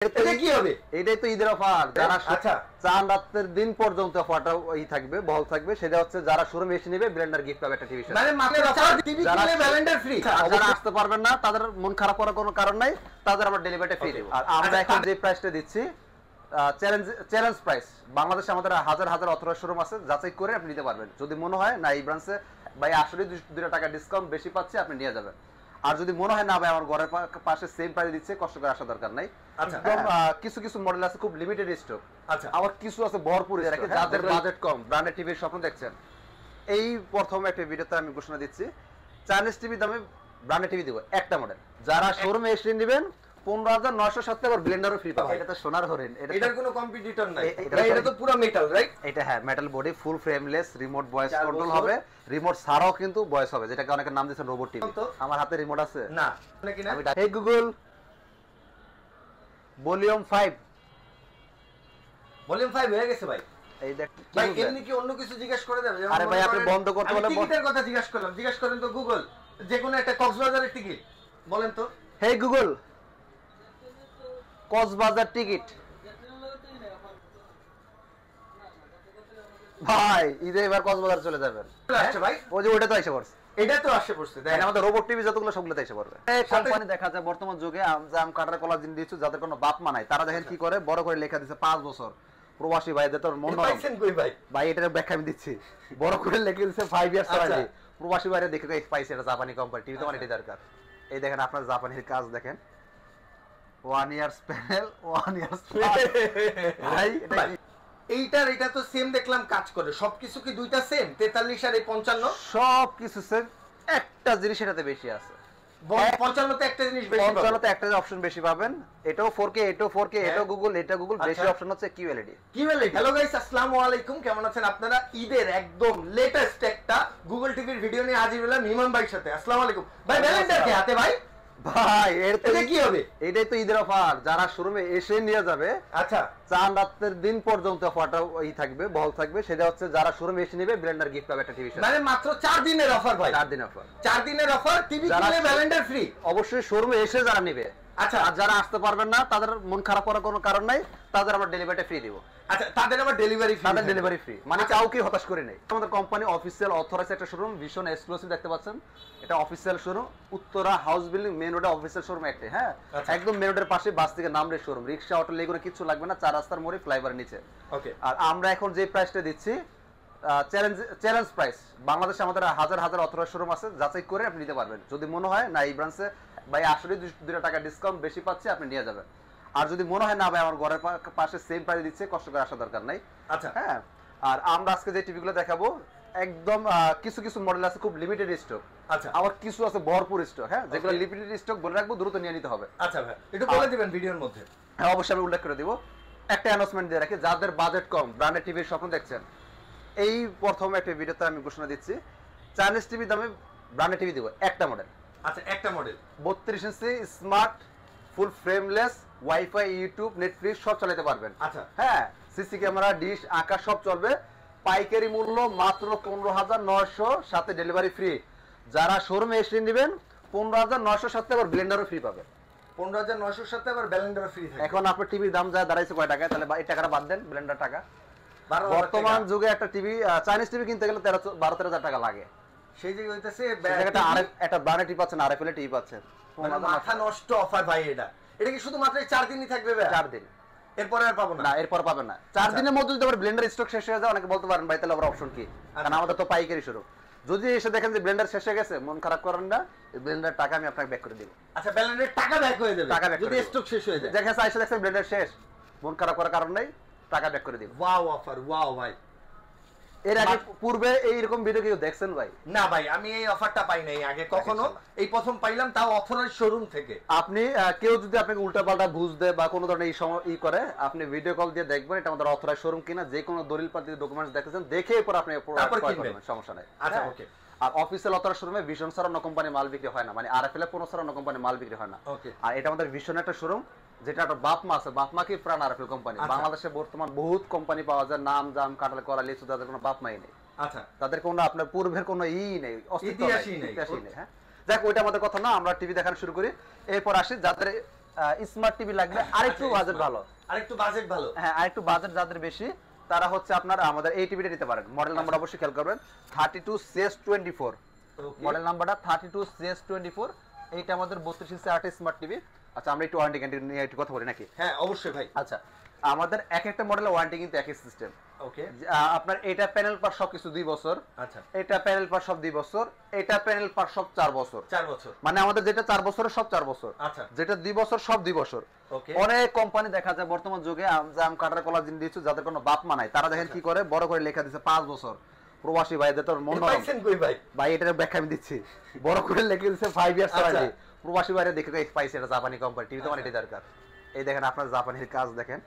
এটা কি হবে? এটাই তো ঈদের অফার। যারা আচ্ছা চান রাতের দিন পর্যন্ত অফারটা থাকবে, বহল থাকবে, সেটা হচ্ছে যারা শোরুমে এসে নেবে ব্লেন্ডার গিফট পাবে একটা টিভি সেট। মানে মাত্র 4 টিভি কিনলে ব্লেন্ডার ফ্রি। যারা আসতে পারবেন না তাদের মন খারাপ করার কোনো কারণ নাই, তাদের আমরা ডেলিভারিটা ফ্রি দেব। আর আমরা এখন যে প্রাইসটা দিচ্ছি চ্যালেঞ্জ প্রাইস। বাংলাদেশে আমাদের হাজার হাজার অথরাইজড শোরুম আছে, যাচাই করে আপনি নিতে পারবেন। যদি মনে হয় না এই ব্রাঞ্চে ভাই আসলে 2 টাকা ডিসকাউন্ট বেশি পাচ্ছে, আপনি নিয়ে যাবেন। আর যদি মনে হয় না ভাই আমার ঘরের পাশে সেম প্রাইস দিচ্ছে, কষ্ট করে আসা দরকার নাই। একদম কিছু কিছু মডেল আছে খুব লিমিটেড স্টক, আচ্ছা আবার কিছু আছে ভরপুর স্টক। যাদের বাজেট কম, ব্র্যান্ডেড টিভির স্বপ্ন দেখছেন, এই প্রথম একটা ভিডিওতে আমি ঘোষণা দিচ্ছি চাইনিজ টিভি দামে ব্র্যান্ডেড টিভি দিব একটা মডেল। যারা শোরুমে এসে নেবেন 15,907 টাকা ব্লেন্ডারও ফ্রি পাবেন। এটা তো সোনার হরিণ, এটার কোনো কম্পিটিটর নাই। এটা তো পুরো মেটাল, রাইট? এটা হ্যাঁ মেটাল বডি, ফুল ফ্রেমলেস, রিমোট ভয়েস কন্ট্রোল হবে। রিমোট ছাড়াও কিন্তু ভয়েস হবে, যেটাকে অনেকে নাম দিয়েছেন রোবট টিভি। আমার হাতে রিমোট আছে না, আমি হে গুগল ভলিউম 5 হয়ে গেছে ভাই। এই দেখ ভাই এমনি কি অন্য কিছু জিজ্ঞেস করে দেবে? আরে ভাই আপনি বন্ধ করতে বলে টিকিটের কথা জিজ্ঞেস করলাম, জিজ্ঞেস করেন তো গুগল, যে কোনো একটা কক্সবাজারের টিকিট বলেন তো। Hey Google Cox's Bazar ticket. ভাই ঈদে এবার কক্সবাজার চলে যাবেন। আচ্ছা ভাই ওই যে ওটা তো এসে পড়ছে, এটা তো আসে পড়ছে। দেখেন আমাদের রোবট টিভি যতগুলো সবগুলো এসে পড়বে। এই কোম্পানি দেখা যায় বর্তমান যুগে আম কাটার কলাজিন দিয়েছে, যাদের কোনো বাপ মা নাই, তারা দেখেন কি করে বড় করে লেখা দিচ্ছে 5 বছর প্রবাসী ভাইদের। তোর মন পাইছেন কই ভাই? ভাই এটার ব্যাখ্যা আমি দিচ্ছি। বড় করে লিখে দিচ্ছে 5 ইয়ার্স ওয়ারেন্টি। প্রবাসী ভাইরা দেখে পাইছে এটা জাপানি কোম্পানি টিভি, তোমার এটা দরকার। এই দেখেন আপনার জাপানির কাজ দেখেন, 1 ইয়ার্স প্যানেল 1 ইয়ার্স ভাই। এটা তো সেম দেখলাম কাজ করে। সবকিছু কি দুইটা সেম? 43 আর 55 সবকিছু সেম, একটা জিনিস এটাতে বেশি আছে। 55 তে একটা জিনিস বেশি পাবেন, 55 তে একটা অপশন বেশি পাবেন। এটাও 4K, এটাও 4K, এটাও গুগল, এটা গুগল। বেশি অপশন হচ্ছে QLED। হ্যালো গাইস, আসসালামু আলাইকুম। কেমন আছেন আপনারা? ঈদের একদম লেটেস্ট একটা গুগল টিভির ভিডিও নিয়ে হাজির হলাম ইমাম ভাইয়ের সাথে। আসসালামু আলাইকুম ভাই। ব্যালেন্ডার কি হাতে ভাই? ভাই এটা কি হবে? এটাই তো ঈদের অফার। যারা শোরুমে এসে নিয়ে যাবে, আচ্ছা চান রাতের দিন পর্যন্ত অফারটা থাকবে, বহল থাকবে, সেটা হচ্ছে যারা শোরুমে এসে নেবে ব্লেন্ডার গিফট পাবে একটা টিভি সেট। মানে মাত্র 4 দিনের অফার ভাই। 4 দিনের অফার, 4 দিনের অফার। টিভি কিনলে ব্লেন্ডার ফ্রি। অবশ্যই শোরুমে এসে যারা নেবে। আচ্ছা আর যারা আসতে পারবেন না তাদের মন খারাপ করার কোনো কারণ নাই, তাদের আমরা ডেলিভারিটা ফ্রি দেব। আচ্ছা তাদের আবার ডেলিভারি ফ্রি। তাদের ডেলিভারি ফ্রি, মানে কাউকে হতাশ করে নেই। আমাদের কোম্পানি অফিসিয়াল অথরাইজড একটা শোরুম, ভীষণ এক্সক্লুসিভ দেখতে পাচ্ছেন। এটা official showroom, Uttara house building main রোডে অফিসিয়াল শোরুম একটা। হ্যাঁ একদম মেইন রোডের পাশে, বাস থেকে নামলে শোরুম, রিকশা অটো লেগুনা কিছু লাগবে না, 4 রাস্তার মোড়ে ফ্লাইওভারের নিচে। ওকে। আর আমরা এখন যে প্রাইসটা দিচ্ছি চ্যালেঞ্জ প্রাইস। বাংলাদেশে আমাদের হাজার হাজার অথরাইজড শোরুম আছে, যাচাই করে আপনি নিতে পারবেন। যদি মনে হয় না এই ব্রাঞ্চে ভাই আসলে 2 টাকা ডিসকাউন্ট বেশি পাচ্ছে, আপনি নিয়ে যাবেন। আর যদি মনে হয় না ভাই আমার ঘরের পাশে সেম প্রাইস দিচ্ছে, কষ্ট করে আসা দরকার নাই। আচ্ছা হ্যাঁ। আর আমরা আজকে যে টিভিগুলো দেখাবো একদম কিছু কিছু মডেল আছে খুব লিমিটেড স্টক, আচ্ছা আবার কিছু আছে ভরপুর স্টক। হ্যাঁ যেগুলো লিমিটেড স্টক বলে রাখবো, দ্রুত নিয়ে নিতে হবে। আচ্ছা ভাই একটু বলে দিবেন ভিডিওর মধ্যে। হ্যাঁ অবশ্যই আমি উল্লেখ করে দিব। একটা অ্যানাউন্সমেন্ট দিয়ে রাখি, যাদের বাজেট কম, ব্র্যান্ডেড টিভির স্বপ্ন দেখছেন, এই প্রথম একটা ভিডিওতে আমি ঘোষণা দিচ্ছি চাইনিজ টিভি দামে ব্র্যান্ডেড টিভি দিব একটা মডেল। আচ্ছা একটা model 32 inch smart, full frameless, wifi, YouTube, Netflix সব চালাতে পারবেন। আচ্ছা হ্যাঁ সিসি ক্যামেরা, ডিশ, আকাশ সব চলবে। পাইকারি মূল্য মাত্র 15,900, সাথে ডেলিভারি ফ্রি। যারা শোরুমে এসে নেবেন 15,907 টাকা ব্লেন্ডারও ফ্রি পাবে। 15,907 আবার ব্লেন্ডারও ফ্রি থাকে। এখন আপনার টিভির দাম যা দাঁড়াইছে কয় টাকা, তাহলে এই টাকাটা বাদ দেন, ব্লেন্ডার টাকা। বর্তমান যুগে একটা টিভি, চাইনিজ টিভি কিনতে গেলে 12-13,000 টাকা লাগে। সেই যে হইতাছে একটা ব্র্যান্ডেড টিভি পাচ্ছেন, RFL টিভি পাচ্ছেন। মাথা নষ্ট অফার ভাই। এটা কি শুধু মাত্র 4 দিনই থাকবে ভাই? 4 দিন, এরপরে আর পাবো না? না এরপর পাবেন না। 4 দিনের মধ্যে যদি আবার ব্লেন্ডার স্টক শেষ হয়ে যায়, অনেকে বলতে পারেন ভাই তাহলে আবার অপশন কি? কারণ আমাদের তো পাইকারি শুরু। যদি এসে দেখেন যে ব্লেন্ডার শেষ হয়ে গেছে, মন খারাপ করেন না, এই ব্লেন্ডার টাকা আমি আপনাকে ব্যাক করে দেব। আচ্ছা ব্লেন্ডারের টাকা ব্যাক হয়ে যাবে যদি স্টক শেষ হয়ে যায়? দেখেন এসে দেখেন ব্লেন্ডার শেষ, মন খারাপ করার কারণ নাই, টাকা ব্যাক করে দেব। ওয়াও অফার, ওয়াও ভাই। এর আগে পূর্বে এইরকম ভিডিও কেউ দেখছেন ভাই? না ভাই আমি এই অফারটা পাই নাই আগে কখনো, এই প্রথম পাইলাম, তাও অথরাইজড শোরুম থেকে। আপনি কেউ যদি আপনাকে উল্টাপাল্টা বুঝ দেয় বা কোনো ধরনের এই সময় করে, আপনি ভিডিও কল দিয়ে দেখবেন এটা আমাদের অথরাইজড শোরুম কিনা, যে কোনো দলিলপাতি ডকুমেন্টস দেখেছেন, দেখে এরপর আপনি সমস্যা নাই। আচ্ছা ওকে। আর অফিসিয়াল অথরাইজড শোরুমে ভিশন ছাড়া অন্য কোম্পানি মাল বিক্রি হয় না, মানে RFL এর কোনো ছাড়া অন্য কোম্পানি মাল বিক্রি হয় না। আর এটা আমাদের ভিশন একটা শোরুম, যেটা একটা বাপ মা আছে, বাপ মা কি প্রাণ RFL কোম্পানি। বাংলাদেশে বর্তমান বহুত কোম্পানি পাওয়া যায়, নাম জাম কাটাল করা লিচু, তাদের কোনো বাপ মাই নেই। আচ্ছা তাদের কোনো আপনার পূর্বের কোনো নেই, অস্তিত্বই নেই। হ্যাঁ যাক ওইটা আমাদের কথা না, আমরা টিভি দেখানো শুরু করি। এরপর আসি যাদের স্মার্ট টিভি লাগবে আরেকটু বাজেট ভালো, আরেকটু বাজেট ভালো, হ্যাঁ আরেকটু বাজেট যাদের বেশি তারা হচ্ছে আপনারা আমাদের এই টিভিটা নিতে পারেন। মডেল নাম্বার অবশ্যই খেয়াল করবেন 32CS24, মডেল নাম্বারটা 32CS24। এইটা আমাদের 32 ইঞ্চি 8 স্মার্ট টিভি। আচ্ছা আমরা একটু ওয়ারেন্টি গ্যারান্টি নিয়ে একটু কথা বলি নাকি? হ্যাঁ অবশ্যই ভাই। আচ্ছা আমাদের এক একটা মডেলের ওয়ারেন্টি কিন্তু একই সিস্টেম। ওকে, আপনার এটা প্যানেল পার সব কিছু 2 বছর, আচ্ছা এটা প্যানেল পার সব 2 বছর, এটা প্যানেল পার সব 4 বছর। 4 বছর মানে আমাদের যেটা 4 বছরের সব 4 বছর, আচ্ছা যেটা 2 বছর সব 2 বছর। ওকে, অনেক কোম্পানি দেখা যায় বর্তমান যুগে আম কাটার কলাজিন দিচ্ছে যাদের কোনো বাপ মা নাই, তারা দেখেন কি করে বড় করে লেখা দিচ্ছে 5 বছর। প্রবাসী ভাইদের তো মন পাইছেন কই ভাই? ভাই এটার ব্যাখ্যা আমি দিচ্ছি, বড় করে লিখে দিচ্ছে 5 ইয়ার্স ওয়ারেন্টি। প্রবাসী ভাইরা দেখে স্পাইস এটা জাপানি কোম্পানি টিভি, তোমার এটা দরকার। এই দেখেন আপনার জাপানির কাজ দেখেন,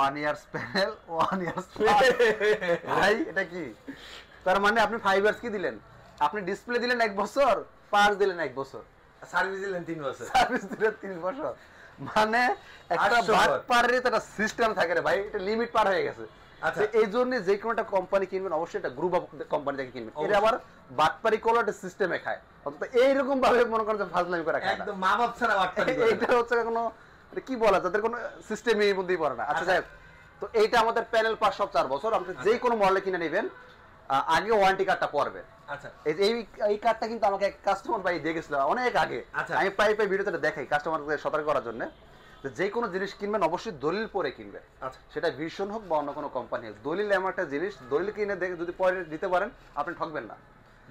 1 ইয়ার্স প্যানেল 1 ইয়ার্স ভাই এটা কি? তার মানে আপনি 5 ইয়ার্স কি দিলেন? আপনি ডিসপ্লে দিলেন 1 বছর, পার্টস দিলেন 1 বছর, সার্ভিস দিলেন 3 বছর, সার্ভিস দিলেন 3 বছর। মানে একটা বাট পারের একটা সিস্টেম থাকে রে ভাই, এটা লিমিট পার হয়ে গেছে। আচ্ছা এই জন্য যে কোনো একটা কোম্পানি কিনবেন অবশ্যই একটা গ্রুপ অফ কোম্পানি থেকে কিনবেন। এটা আবার বাটপারি কোয়ালিটি সিস্টেমে খায়, অন্তত এইরকম ভাবে মনে করেন যে ফাজলামি করে খায়, একদম মা বাপ ছাড়া বাটপারি করে। এটা হচ্ছে কোনো কি বলা যাদের কোনো সিস্টেমের মধ্যেই পড়ে না। আচ্ছা যাই, তো এইটা আমাদের প্যানেল পার সব 4 বছর। আপনি যে কোনো মডেলে কিনে নেবেন আগে ওয়ারেন্টি কার্ডটা পড়বে। আচ্ছা এই কার্ডটা কিন্তু আমাকে এক কাস্টমার ভাই দিয়ে গেছিল অনেক আগে। আমি প্রায় ভিডিওতে দেখাই কাস্টমারদের সতর্ক করার জন্য যে কোনো জিনিস কিনবেন অবশ্যই দলিল পরে কিনবেন। আচ্ছা সেটা ভিশন হোক বা অন্য কোনো কোম্পানি হোক, দলিল এমন একটা জিনিস, দলিল কিনে দেখে যদি পরে দিতে পারেন আপনি ঠকবেন না।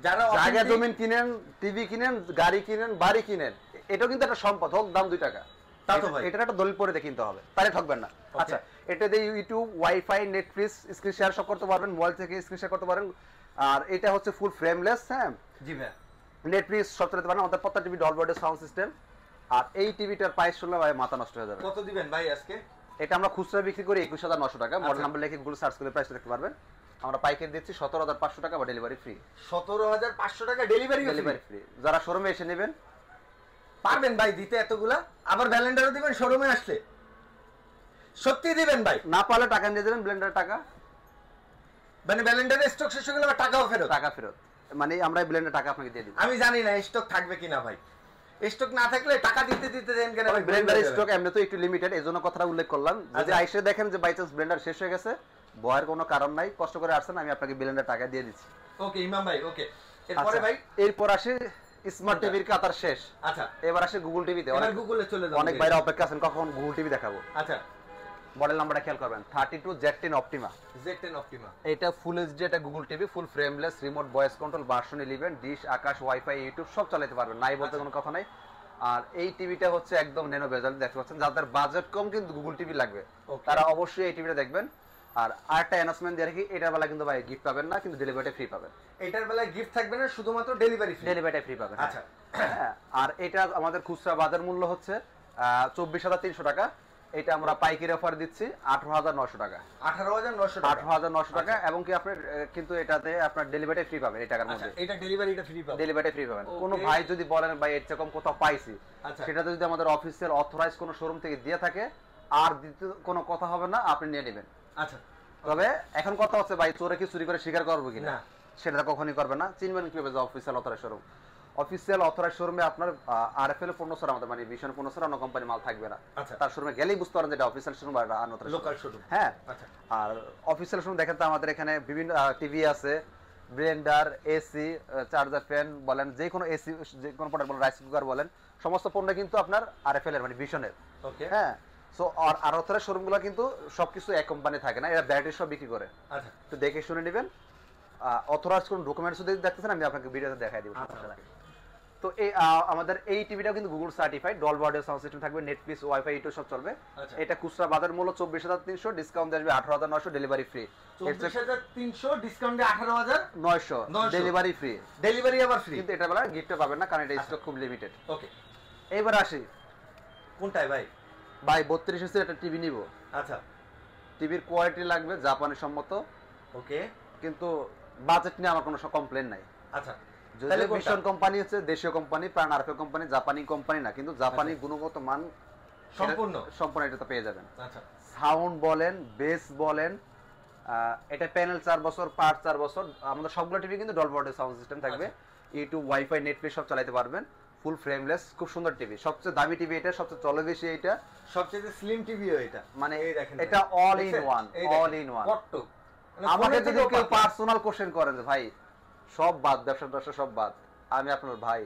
যারা জায়গা জমিন কিনেন, টিভি কিনেন, গাড়ি কিনেন, বাড়ি কিনেন, এটাও কিন্তু একটা সম্পদ, হোক দাম 2 টাকা, তা তো ভাই এটা একটা দলিল পরে দিয়ে কিনতে হবে, তাহলে ঠকবেন না। আচ্ছা এটা দিয়ে YouTube, wifi, Netflix screen share সব করতে পারবেন, মোবাইল থেকে স্ক্রিন শেয়ার করতে পারেন। আর এটা হচ্ছে ফুল ফ্রেমলেস, হ্যাঁ জি ভাই, নেটফ্লিক্স সব চালাতে পারেন। আমাদের প্রত্যেকটা টিভি ডলবি সাউন্ড সিস্টেম। আর এই টিভিটার প্রাইস শুনলে ভাই মাথা নষ্ট হয়ে যাবে। কত দিবেন ভাই আজকে? এটা আমরা খুচরা বিক্রি করি 21900 টাকা। মডেল নাম্বার লিখে গুগল সার্চ করে প্রাইস দেখতে পারবেন। আমরা পাইকারি দিচ্ছি 17500 টাকা বা ডেলিভারি ফ্রি। 17500 টাকা ডেলিভারি ফ্রি। যারা শোরুমে এসে নেবেন পারবেন ভাই দিতে এতগুলা, আবার ব্যালেন্ডারও দিবেন শোরুমে আসলে? সত্যি দিবেন ভাই? না পারলে টাকা নিয়ে যাবেন, ব্লেন্ডার টাকা, মানে ব্যালেন্ডারের স্টক শেষ হয়ে গেলে আবার টাকাও ফেরত? টাকা ফেরত, মানে আমরা ব্লেন্ডার টাকা আপনাকে দিয়ে দিব। আমি জানি না স্টক থাকবে কিনা ভাই, স্টক না থাকলে টাকা দিতে দিতে দেন কেন ভাই? ব্লেন্ডার স্টক এমনি তো একটু লিমিটেড, এজন্য কথাটা উল্লেখ করলাম। যদি আইসে দেখেন যে বাই চান্স ব্লেন্ডার শেষ হয়ে গেছে, ভয়ের কোনো কারণ নাই, কষ্ট করে আসছেন, আমি আপনাকে ব্লেন্ডার টাকা দিয়ে দিচ্ছি। ওকে ইমাম ভাই, ওকে। এরপরে ভাই এরপর আসে স্মার্ট টিভির কাতার শেষ। আচ্ছা এবার আসে গুগল টিভিতে। এবার গুগলে চলে যান, অনেক বাইরে অপেক্ষা আছেন কখন গুগল টিভি দেখাবো। আচ্ছা মডেল নাম্বারটা খেয়াল করবেন 32Z10 অপটিমা। Z10 অপটিমা, এটা ফুল এইচডি, এটা Google TV, full frameless, remote voice control, version 11, dish, Akash, wifi, YouTube সব চালাতে পারবেন, নাই বলতে কোনো কথা নাই। আর এই টিভিটা হচ্ছে একদম ন্যানো বেজেল, দেখতে পাচ্ছেন। যাদের বাজেট কম কিন্তু গুগল টিভি লাগবে তারা অবশ্যই এই টিভিটা দেখবেন। আর আরেকটা অ্যানাউন্সমেন্ট দিয়ে রাখি, এটার বেলা কিন্তু ভাই গিফট পাবেন না, কিন্তু ডেলিভারিটা ফ্রি পাবেন। এটার বেলায় গিফট থাকবে না, শুধুমাত্র ডেলিভারি ফ্রি, ডেলিভারিটা ফ্রি পাবেন। আচ্ছা আর এটা আমাদের খুচরা বাজার মূল্য হচ্ছে 24300 টাকা। এটা আমরা পাইকারি অফার দিচ্ছি 18900 টাকা। 18900 টাকা। এবং কি আপনি কিন্তু এটাতে আপনার ডেলিভারি ফ্রি পাবেন এই টাকার মধ্যে। এটা ডেলিভারিটা ফ্রি পাবেন, ডেলিভারি ফ্রি পাবেন। কোন ভাই যদি বলেন ভাই এর চেয়ে কম কোথাও পাইছি, সেটাতে যদি আমাদের অফিসিয়াল অথরাইজ কোন শোরুম থেকে দিয়ে থাকে আর দিতে কোনো কথা হবে না, আপনি নিয়ে নেবেন। আচ্ছা তবে এখন কথা হচ্ছে ভাই চোরে কি চুরি করে স্বীকার করবো কিনা, সেটা কখনই করবে না। চিনবেন কিভাবে যে official authorise showroom? Official authorise শোরুমে আপনার আরএফএল পণ্য ছাড়া আমাদের মানে ভিশন পণ্য ছাড়া অন্য কোম্পানি মাল থাকবে না। তার শোরুমে গেলেই বুঝতে পারেন যে এটা অফিসিয়াল শোরুম বা আনঅথরাইজ লোকাল শোরুম। হ্যাঁ আর অফিসিয়াল শোরুম দেখেন তো আমাদের এখানে বিভিন্ন টিভি আছে, ব্লেন্ডার, এসি, চার্জার, ফ্যান বলেন, যে কোনো এসি, যে কোনো প্রোডাক্ট বলেন, রাইস কুকার বলেন, সমস্ত পণ্য কিন্তু আপনার আরএফএল এর মানে ভিশনের। ওকে হ্যাঁ। সো আর অথরাইজ শোরুমগুলো কিন্তু সবকিছু এক কোম্পানি থাকে না, এরা ব্যাটারি সব বিক্রি করে। আচ্ছা তো দেখে শুনে নেবেন। অথরাইজ কোন ডকুমেন্টস যদি দেখতেছেন আমি আপনাকে ভিডিওতে দেখাই দিব। তো এই আমাদের এই টিভিটাও কিন্তু Google certified, Dolby audio sound system থাকবে, নেটফ্লিক্স, ওয়াইফাই, ইউটিউব সব চলবে। এটা খুচরা বাজার মূল্য 24300, ডিসকাউন্ট আসবে 18900, ডেলিভারি ফ্রি। 24300 ডিসকাউন্টে 18900, ডেলিভারি ফ্রি। ডেলিভারি আবার ফ্রি, কিন্তু এটা বলা গিফট পাবেন না কারণ এটা স্টক খুব লিমিটেড। ওকে এবার আসি কোনটায় ভাই? ভাই 32 ইঞ্চির একটা টিভি নিব। আচ্ছা টিভির কোয়ালিটি লাগবে জাপানি সম্মত। ওকে কিন্তু বাজেট নিয়ে আমার কোনো কমপ্লেন নাই। আচ্ছা যদি ভিশন কোম্পানি হচ্ছে দেশীয় কোম্পানি, প্রাণ আরএফএল কোম্পানি, জাপানি কোম্পানি না, কিন্তু জাপানি গুণগত মান সম্পূর্ণ এটা তো পেয়ে যাবেন। আচ্ছা সাউন্ড বলেন, বেস বলেন, এটা প্যানেল 4 বছর, পার্ট 4 বছর। আমাদের সবগুলো টিভি কিন্তু ডলবি অডিও সাউন্ড সিস্টেম থাকবে, ইউটিউব, ওয়াইফাই, নেটফ্লিক্স সব চালাতে পারবেন। ফুল ফ্রেমলেস, খুব সুন্দর টিভি, সবচেয়ে দামি টিভি এটা, সবচেয়ে চলে বেশি এটা, সবচেয়ে স্লিম টিভিও এটা, মানে এই দেখেন এটা all in one, all in one. কত আমাকে যদি কেউ পার্সোনাল কোশ্চেন করেন যে ভাই সব বাদ, ব্যবসা সব বাদ, আমি আপনার ভাই,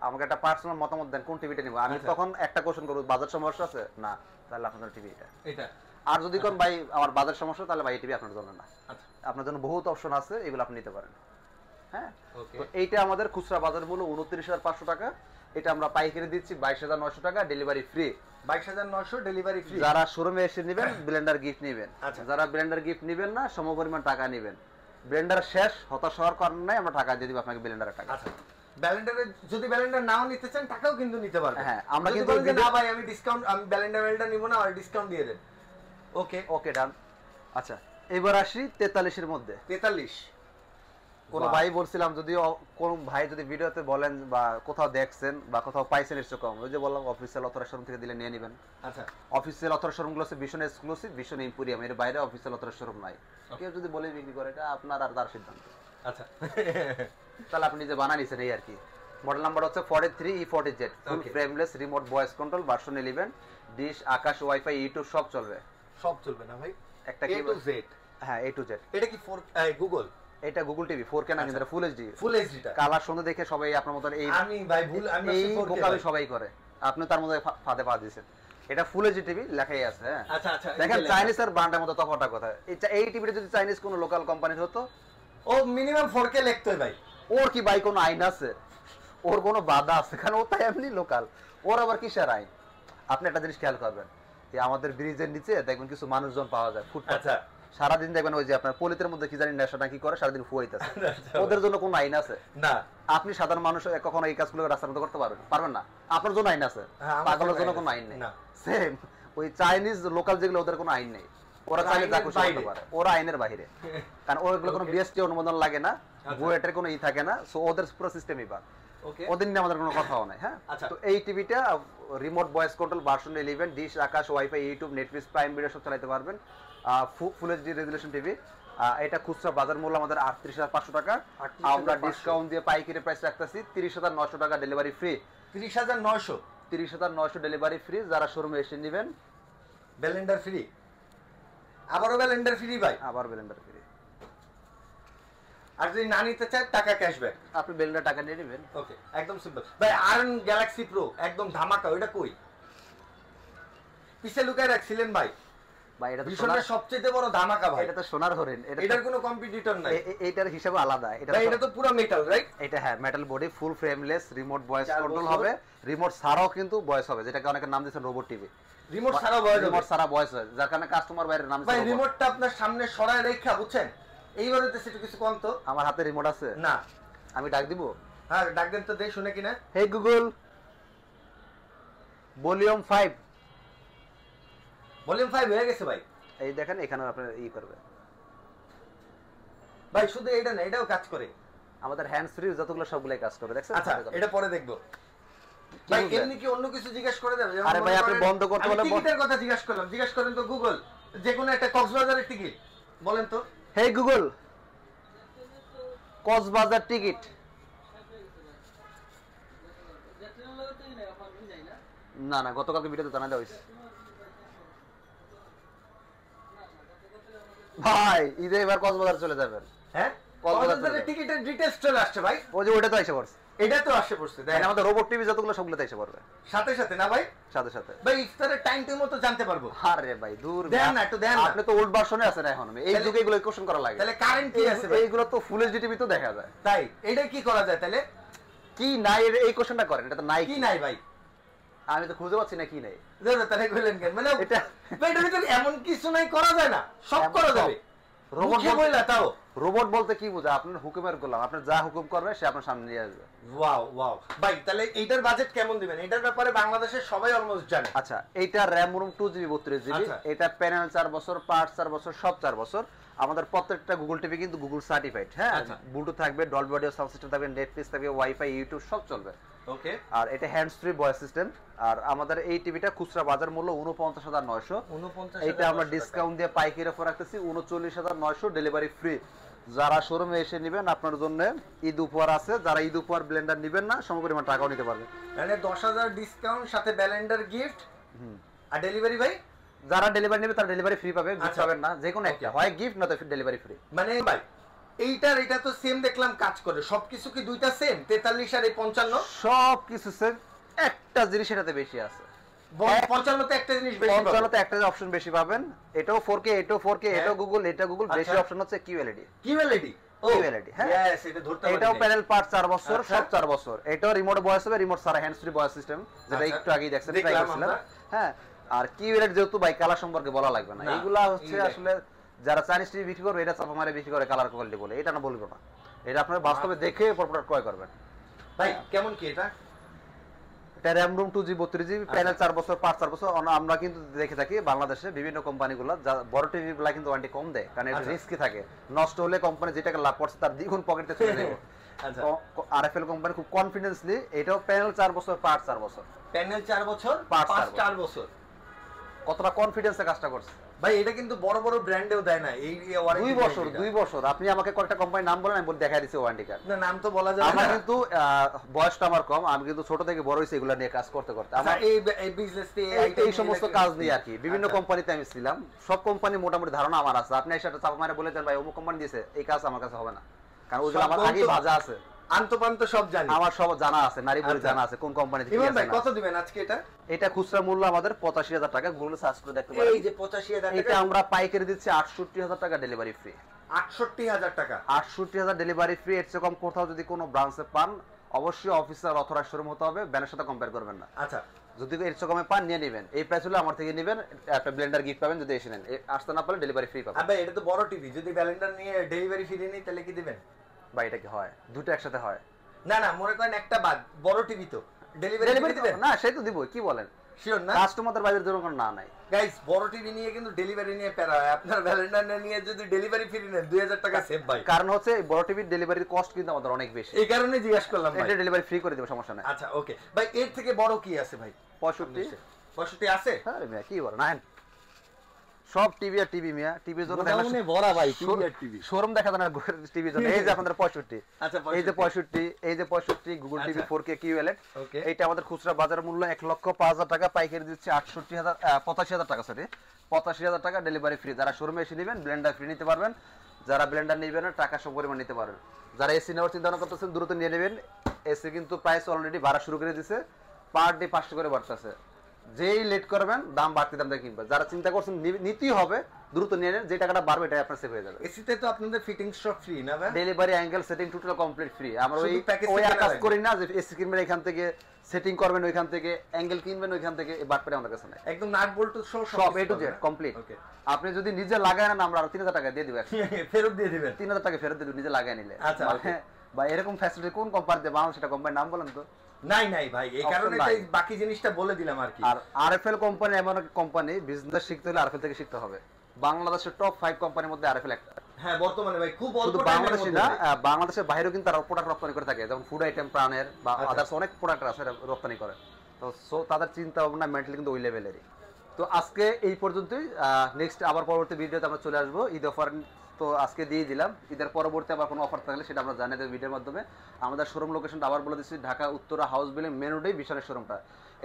আমাকে একটা পার্সোনাল মতামত দেন কোন টিভিটা নিব, আমি তখন একটা কোশ্চেন করব বাজার সমস্যা আছে না, তাহলে আপনার টিভি এটা। আর যদি কোন ভাই আমার বাজার সমস্যা, তাহলে ভাই টিভি আপনার জন্য না, আপনার জন্য বহুত অপশন আছে, এগুলো আপনি নিতে পারেন। হ্যাঁ, তো এইটা আমাদের খুচরা বাজার মূল্য 29,500 টাকা, এটা আমরা পাইকারি দিচ্ছি 22,900 টাকা, ডেলিভারি ফ্রি। 22,900 delivery free. যারা শোরুমে এসে নেবেন ব্লেন্ডার গিফট নেবেন, যারা ব্লেন্ডার গিফট নেবেন না সমপরিমাণ টাকা নেবেন। ব্লেন্ডার শেষ হতাশ হওয়ার কারণ নাই, আমরা টাকা দিয়ে দিব আপনাকে ব্লেন্ডারের টাকা। আচ্ছা, ব্লেন্ডারে যদি ব্লেন্ডার নাও নিতে চান টাকাও কিন্তু নিতে পারবেন। হ্যাঁ, আমরা কিন্তু না ভাই আমি ডিসকাউন্ট, আমি ব্লেন্ডার নিব না, আর ডিসকাউন্ট দিয়ে দেন। ওকে ওকে ডান। আচ্ছা, এবার আসি 43 এর মধ্যে। 43 কোন ভাই বলছিলাম, যদি কোন ভাই যদি ভিডিওতে বলেন বা কোথাও দেখছেন বা কোথাও পাইছেন এর চেয়ে কম, ওই যে বললাম অফিসিয়াল অথরাইজ শোরুম থেকে দিলে নিয়ে নেবেন। আচ্ছা, অফিসিয়াল অথরাইজ শোরুম গুলো হচ্ছে ভীষণ এক্সক্লুসিভ, ভীষণ ইম্পোরিয়াম, এর বাইরে অফিসিয়াল অথরাইজ শোরুম নাই। কেউ যদি বলে বিক্রি করে, এটা আপনার আর তার সিদ্ধান্ত। আচ্ছা তাহলে আপনি নিজে বানা নিছেন এই আর কি। মডেল নাম্বার হচ্ছে 43E40Z, full frameless, remote voice control, version 11, dish, Akash, wifi, YouTube সব চলবে। সব চলবে না ভাই? একটা A to Z। হ্যাঁ, A to Z। এটা কি গুগল? এটা গুগল টিভি 4K না, কিন্তু ফুল এইচডি। ফুল এইচডি টা কালার সুন্দর দেখে সবাই আপনার মত এই আমি ভাই ভুল, আমি 4K সবাই করে, আপনি তার মধ্যে ফাঁদে পা দিয়েছেন। এটা ফুল এইচডি টিভি লেখাই আছে। হ্যাঁ, আচ্ছা আচ্ছা, দেখেন চাইনিজ আর ব্র্যান্ডের মধ্যে তফাৎটা কথা। এই টিভিটা যদি চাইনিজ কোনো লোকাল কোম্পানির হতো, ও মিনিমাম 4K লিখতোই ভাই। ওর কি ভাই কোনো আইন আছে? ওর কোনো বাধা আছে? কারণ ও তাই এমনি লোকাল, ওর আবার কিসের আইন? আপনি একটা জিনিস খেয়াল করবেন, যে আমাদের ব্রিজের নিচে দেখবেন কিছু মানুষজন পাওয়া যায় ফুটপাথ। আচ্ছা, সারাদিন দেখবেন ওই যে আপনার পলিতের মধ্যে কি জানি নেশা নাকি করে, সারাদিন ফুয়াইতেছে। ওদের জন্য কোনো আইন আছে? না। আপনি সাধারণ মানুষ কখনো এই কাজগুলো রাস্তার মধ্যে করতে পারবেন না। আপনার জন্য আইন আছে, পাগলের জন্য কোনো আইন নেই। সেম ওই চাইনিজ লোকাল যেগুলো, ওদের কোনো আইন নেই, ওরা চাইলে যা খুশি করতে পারে, ওরা আইনের বাইরে। কারণ ওইগুলো কোনো বিএসটি অনুমোদন লাগে না, বুয়েটের কোনো থাকে না, সো ওদের পুরো সিস্টেমই বাদ, ওদের নিয়ে আমাদের কোনো কথাও নাই। হ্যাঁ, তো এই টিভিটা remote voice control, version 11, dish, Akash, wifi, YouTube, Netflix, Prime Video সব চালাতে পারবেন। Full HD resolution TV. এটা খুচরা বাজার মূল্য আমাদের 38,500 টাকা, আমরা ডিসকাউন্ট দিয়ে পাইকারি প্রাইস রাখতেছি 30,900 টাকা, ডেলিভারি ফ্রি। 30,900 delivery free. যারা শোরুমে এসে নেবেন ব্লেন্ডার ফ্রি, আবারও ব্লেন্ডার ফ্রি ভাই, আবার ব্লেন্ডার ফ্রি। আর যদি না নিতে চায় টাকা ক্যাশব্যাক, আপনি ব্লেন্ডার টাকা নিয়ে নেবেন। ওকে, একদম সিম্পল ভাই। আয়রন গ্যালাক্সি প্রো একদম ধামাকা, ওইটা কই? পিছে লুকায় রাখছিলেন ভাই। ভাই এটা তো সোনার সবচেয়ে বড় ধামাকা ভাই, এটা তো সোনার হরিণ, এটার কোনো কম্পিটিটর নাই, এটার হিসাব আলাদা। এটা তো পুরো মেটাল, রাইট? এটা হ্যাঁ মেটাল বডি, ফুল ফ্রেমলেস, রিমোট ভয়েস কন্ট্রোল হবে, রিমোট ছাড়াও কিন্তু ভয়েস হবে, যেটাকে অনেকে নাম দিয়েছেন রোবট টিভি। রিমোট ছাড়াও ভয়েস, রিমোট ছাড়া ভয়েস হয়, যার কারণে কাস্টমার বাইরে নাম ভাই রিমোটটা আপনার সামনে সরায় রেখা, বুঝছেন? এইবারে তো সেটা কিছু কোন তো আমার হাতে রিমোট আছে না, আমি ডাক দিব। হ্যাঁ ডাক দেন তো, দেই শুনে কিনা। Hey Google, volume 5। ভলিউম 5 হয়ে গেছে ভাই। এই দেখেন এখানে আপনি করবে ভাই, শুধু এটা না, এটাও কাজ করে। আমাদের হ্যান্ডস ফ্রি যতগুলো সবগুলাই কাজ করবে, দেখছেন? আচ্ছা, এটা পরে দেখবো ভাই। এমনি কি অন্য কিছু জিজ্ঞেস করে দেবে? আরে ভাই আপনি বন্ধ করতে বলে টিকিটের কথা জিজ্ঞেস করলাম, জিজ্ঞেস করেন তো গুগল, যে কোনো একটা কক্সবাজারের টিকিট বলেন তো। Hey Google, Cox's Bazar ticket. না না, গতকালকে ভিডিওতে জানা দেওয়া হয়েছে ভাই, ঈদে এবার কক্সবাজার চলে যাবেন। হ্যাঁ, কক্সবাজারের টিকিটের ডিটেইলস চলে আসছে ভাই। ওই যে ওটা তো এসে পড়ছে, এটা তো আসে পড়ছে, দেখেন আমাদের রোবট টিভি যতগুলো সবগুলোতে এসে পড়বে সাথে সাথে না ভাই? সাথে সাথে ভাই, ইফতারের টাইম টাইম মতো জানতে পারবো। আরে ভাই দূর, দেন না একটু, দেন না। আপনি তো ওল্ড ভার্সনে আছেন এখন, এই যুগে এগুলো কোশ্চেন করা লাগে। তাহলে কারেন্ট কি আছে ভাই? এইগুলো তো ফুল এইচডি টিভি তো দেখা যায়। তাই এটা কি করা যায় তাহলে? কি নাই এই কোশ্চেনটা করেন, এটা তো নাই। কি নাই ভাই? আমি তো খুঁজে পাচ্ছি না কি নাই। দাদা তাহলে কইলেন কেন? মানে এটা এটার ভিতরে এমন কিছু নাই করা যায় না, সব করা যাবে। রোবট বইলা তাও রোবট বলতে কি বোঝা? আপনার হুকুমের গোলাম, আপনি যা হুকুম করবে সে আপনার সামনে নিয়ে আসবে। ওয়াও ওয়াও ভাই, তাহলে এইটার বাজেট কেমন দিবেন? এটার ব্যাপারে বাংলাদেশের সবাই অলমোস্ট জানে। আচ্ছা, এইটা র‍্যাম রুম 2GB 32GB, এটা প্যানেল 4 বছর, পার্টস 4 বছর, সব 4 বছর। আমাদের প্রত্যেকটা গুগল টিভি কিন্তু গুগল সার্টিফাইড। হ্যাঁ, ব্লুটুথ থাকবে, ডলবি অডিও সাউন্ড সিস্টেম থাকবে, নেটফ্লিক্স থাকবে, ওয়াইফাই, ইউটিউব সব চলবে। ওকে, আর এটা হ্যান্ডস ফ্রি ভয়েস সিস্টেম। আর আমাদের এই টিভিটা খুচরা বাজার মূল্য 49,900, এটা আমরা ডিসকাউন্ট দিয়ে পাইকারি অফার রাখতেছি 39,900, ডেলিভারি ফ্রি। যারা শোরুমে এসে নেবেন আপনার জন্য ঈদ উপহার আছে, যারা ঈদ উপহার ব্লেন্ডার নেবেন না সমপরিমাণ টাকাও নিতে পারবেন। মানে 10,000 ডিসকাউন্ট সাথে ব্লেন্ডার গিফট। আর ডেলিভারি ভাই যারা ডেলিভারি নেবে তারা ডেলিভারি ফ্রি পাবে, গিফট আচ্ছা। পাবেন না, যে কোনো একটা হয় গিফট না তো ডেলিভারি ফ্রি। মানে ভাই এটা তো সেম দেখলাম কাজ করে, সবকিছু কি দুইটা সেম 43 আর এই 55? সব কিছু সেম, একটা জিনিস এটাতে বেশি আছে। 55 তে একটা জিনিস বেশি পাবেন, 55 তে একটা অপশন বেশি পাবেন, এটাও 4K এটাও 4K এটাও গুগল এটা গুগল, বেশি অপশন হচ্ছে QLED। QLED QLED হ্যাঁ, यस এটা ধরতে পারি। এটাও প্যানেল পার্ট 4 বছর, আচ্ছা। সব 4 বছর। এটাও রিমোট ভয়েস হবে, রিমোট ছাড়া হ্যান্ডস ফ্রি ভয়েস সিস্টেম, যেটা আচ্ছা। একটু আগেই দেখছেন ট্রাই দেখলাম করছিলাম। আমরা। হ্যাঁ, আর QLED যেহেতু ভাই কালার সম্পর্কে বলা লাগবে না, না, এইগুলা হচ্ছে QLED আসলে যারা চাইনিজ টিভি বিক্রি করবে এটা চাপা মারে বিক্রি করে কালার কোয়ালিটি বলে, এটা না বলবো না, এটা আপনারা বাস্তবে দেখে প্রোডাক্ট ক্রয় করবেন। ভাই কেমন কি এটা? এটা RAM ROM 2GB 32GB, panel 4 বছর, পার্ট 4 বছর। আমরা কিন্তু দেখে থাকি বাংলাদেশে বিভিন্ন কোম্পানিগুলো বড় টিভি গুলা কিন্তু ওয়ারেন্টি কম দেয়, কারণ এটা রিস্কি থাকে, নষ্ট হলে কোম্পানি যে টাকা লাভ করছে তার দ্বিগুণ পকেটে চলে যাবে। আচ্ছা RFL কোম্পানি খুব কনফিডেন্সলি এটাও প্যানেল 4 বছর, পার্ট 4 বছর। প্যানেল 4 বছর, পাঁচ পাঁচ 4 4 বছর। কতটা কনফিডেন্সে কাজটা করছে ভাই এটা কিন্তু বড় বড় ব্র্যান্ডেও দেয় না এই ওয়ারেন্টি। 2 বছর। আপনি আমাকে কয়েকটা কোম্পানির নাম বলেন, আমি বলে দেখাই দিচ্ছি ওয়ারেন্টি কার্ড। না নাম তো বলা যাবে আমার না। কিন্তু বয়সটা আমার কম, আমি কিন্তু ছোট থেকে বড় হইছি এগুলা নিয়ে কাজ করতে করতে। আচ্ছা, আমার এই বিজনেস এই সমস্ত কাজ নিয়ে আর কি বিভিন্ন আচ্ছা। কোম্পানিতে আমি ছিলাম, সব কোম্পানি মোটামুটি ধারণা আমার আছে। আপনি এসে একটা চাপা মারে বলে দেন ভাই অমুক কোম্পানি দিয়েছে, এই কাজ আমার কাছে হবে না, কারণ ওগুলো আমার আগেই ভাজা আছে, আন্তপান্ত সব জানি, আমার সব জানা আছে, নারী বলে আচ্ছা। জানা আছে কোন কোম্পানি থেকে ইমন ভাই আছে। কত দিবেন আজকে এটা? এটা খুচরা মূল্য আমাদের 85,000 টাকা, গুগলে সার্চ করে দেখতে পারেন। এই যে 85,000 এটা টাকা, আমরা পাইকারি দিচ্ছি 68,000 টাকা ডেলিভারি ফ্রি। 68,000 টাকা, 68,000 ডেলিভারি ফ্রি। এর চেয়ে কম কোথাও যদি কোনো ব্রাঞ্চে পান অবশ্যই অফিসার অথরাইজ শোরুম হতে হবে, ব্যানের সাথে কম্পেয়ার করবেন না। আচ্ছা যদি এর চেয়ে কমে পান নিয়ে নেবেন, এই প্রাইস হলে আমার থেকে নেবেন, একটা ব্লেন্ডার গিফট পাবেন যদি এসে নেন, আসতে না পারলে ডেলিভারি ফ্রি পাবেন। আবে এটা তো বড় টিভি, যদি ব্যালেন্ডার নিয়ে ডেলিভারি ফ্রি নেই তাহলে কি দিবেন? বা এটা কি হয় দুটো একসাথে হয়? না না মনে করেন একটা বাদ, বড় টিভি তো ডেলিভারি দিবেন না, সেই তো দিবই, কি বলেন, শিওর না? কাস্টমারদের বাইরের জন্য কোনো না নাই। গাইস বড় টিভি নিয়ে কিন্তু ডেলিভারি নিয়ে প্যারা হয়, আপনার ব্যালেন্ডার নিয়ে যদি ডেলিভারি ফ্রি নেন 2000 টাকা সেভ ভাই। কারণ হচ্ছে এই বড় টিভির ডেলিভারি কস্ট কিন্তু আমাদের অনেক বেশি, এই কারণে জিজ্ঞাসা করলাম ভাই। এটা ডেলিভারি ফ্রি করে দেব, সমস্যা নাই। আচ্ছা ওকে ভাই, এর থেকে বড় কি আছে ভাই? 65 আছে? আরে মিয়া কি বলেন, না সব টিভি আর টিভি মিয়া, টিভির জন্য গোডাউনে ভরা ভাই টিভি আর টিভি। শোরুম দেখা যায় না টিভির জন্য। এই যে আপনাদের 65, আচ্ছা এই যে 65, এই যে 65 গুগল টিভি 4K QLED, ওকে এইটা আমাদের খুচরা বাজার মূল্য 1,05,000 টাকা, পাইকারি দিচ্ছে 85,000 টাকা, সরি 85,000 টাকা ডেলিভারি ফ্রি। যারা শোরুমে এসে নেবেন ব্লেন্ডার ফ্রি নিতে পারবেন, যারা ব্লেন্ডার নেবেন না টাকা সব পরিমাণ নিতে পারবেন। যারা এসি নেওয়ার চিন্তা ভাবনা করতেছেন দ্রুত নিয়ে নেবেন, এসি কিন্তু প্রাইস অলরেডি বাড়া শুরু করে দিয়েছে, পার ডে 500 করে বাড়তেছে, যেই লেট করবেন দাম বাড়তি দাম দিয়ে কিনবেন। যারা চিন্তা করছেন নিতেই হবে দ্রুত নিয়ে নেন, যে টাকাটা বাড়বে এটাই আপনার সেভ হয়ে যাবে। এসিতে তো আপনাদের ফিটিংস সব ফ্রি না ভাই? Delivery angle setting total complete free. আমরা ওই শুধু প্যাকেজ ওই থেকে আর কাজ লাগবে। করি না যে এসি কিনবেন এখান থেকে, সেটিং করবেন ওইখান থেকে, অ্যাঙ্গেল কিনবেন ওইখান থেকে, এই বাটপারে আমাদের কাছে নাই, একদম নাট বল্টু সব সব এ টু জেড কমপ্লিট। ওকে আপনি যদি নিজে লাগায় না আমরা আরো 3,000 টাকা দিয়ে দিব, ফেরত দিয়ে দিবেন। 3,000 টাকা ফেরত দিয়ে নিজে লাগায় নিলে। আচ্ছা, মানে okay. বা এরকম ফ্যাসিলিটি কোন কোম্পানি দেয় বাংলাদেশ, সেটা কোম্পানির নাম বলেন তো? নাই নাই ভাই, এই Option কারণে নাই। বাকি জিনিসটা বলে দিলাম আর কি। আর আরএফএল কোম্পানি এমন একটা কোম্পানি, বিজনেস শিখতে হলে আরএফএল থেকে শিখতে হবে। বাংলাদেশের টপ 5 কোম্পানির মধ্যে আরএফএল একটা। হ্যাঁ বর্তমানে ভাই খুব অল্প শুধু টাইমের বাংলাদেশই মধ্যে না, বাংলাদেশের বাইরেও কিন্তু তারা প্রোডাক্ট রপ্তানি করে থাকে, যেমন ফুড আইটেম, প্রাণের বা আচ্ছা। আদার্স অনেক প্রোডাক্ট আছে রপ্তানি করে। তো সো তাদের চিন্তা ভাবনা মেন্টালি কিন্তু ওই লেভেলেরই। তো আজকে এই পর্যন্তই, নেক্সট আবার পরবর্তী ভিডিওতে আমরা চলে আসবো। ঈদ অফার তো আজকে দিয়ে দিলাম, ঈদের পরবর্তী আবার কোনো অফার থাকলে সেটা আমরা জানিয়ে দেবো ভিডিওর মাধ্যমে। আমাদের শোরুম লোকেশনটা আবার বলে দিচ্ছি, Dhaka Uttara house building main রোডেই বিশালের শোরুমটা।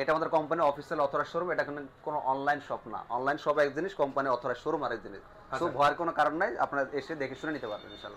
এটা আমাদের কোম্পানি অফিসিয়াল অথরাইজ শোরুম, এটা কোনো অনলাইন শপ না। অনলাইন শপ এক জিনিস, কোম্পানি অথরাইজ শোরুম আরেক জিনিস। তো ভয়ের কোনো কারণ নাই, আপনারা এসে দেখে শুনে নিতে পারবেন ইনশাআল্লাহ।